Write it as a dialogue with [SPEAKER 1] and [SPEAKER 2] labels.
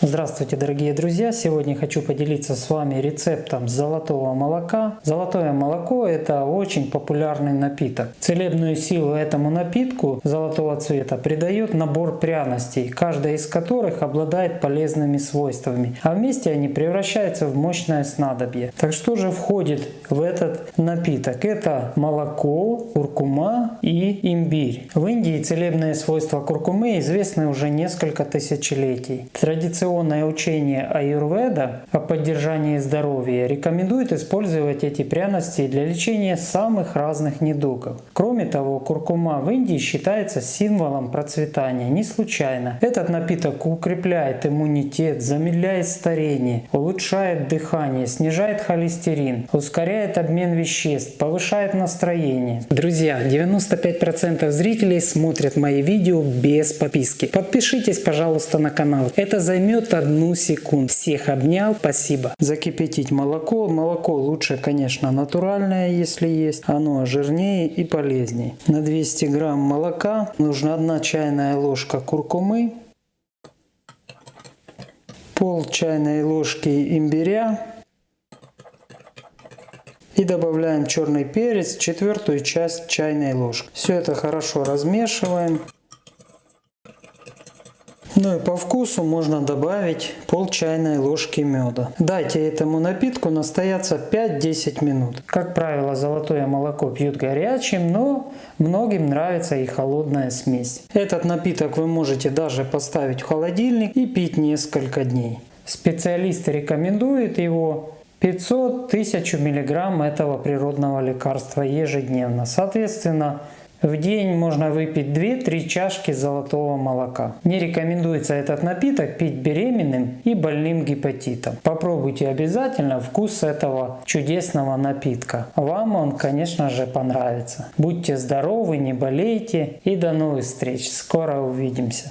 [SPEAKER 1] Здравствуйте, дорогие друзья! Сегодня хочу поделиться с вами рецептом золотого молока. Золотое молоко – это очень популярный напиток. Целебную силу этому напитку золотого цвета придает набор пряностей, каждая из которых обладает полезными свойствами, а вместе они превращаются в мощное снадобье. Так что же входит в этот напиток? Это молоко, куркума и имбирь. В Индии целебные свойства куркумы известны уже несколько тысячелетий. Традиционное учение аюрведа о поддержании здоровья рекомендует использовать эти пряности для лечения самых разных недугов. Кроме того, куркума в Индии считается символом процветания. Не случайно. Этот напиток укрепляет иммунитет, замедляет старение, улучшает дыхание, снижает холестерин, ускоряет обмен веществ, повышает настроение. Друзья, 95% зрителей смотрят мои видео без подписки. Подпишитесь, пожалуйста, на канал. Это займет 1 секунду. Всех обнял, спасибо. Закипятить молоко. Молоко лучше, конечно, натуральное, если есть. Оно жирнее и полезнее. На 200 грамм молока нужно 1 чайная ложка куркумы, пол чайной ложки имбиря и добавляем черный перец, 1/4 часть чайной ложки. Все это хорошо размешиваем. Ну и по вкусу можно добавить пол чайной ложки меда. Дайте этому напитку настояться 5-10 минут. Как правило, золотое молоко пьют горячим, но многим нравится и холодная смесь. Этот напиток вы можете даже поставить в холодильник и пить несколько дней. Специалисты рекомендуют его 500-1000 мг этого природного лекарства ежедневно. Соответственно, в день можно выпить 2-3 чашки золотого молока. Не рекомендуется этот напиток пить беременным и больным гепатитом. Попробуйте обязательно вкус этого чудесного напитка. Вам он, конечно же, понравится. Будьте здоровы, не болейте и до новых встреч. Скоро увидимся.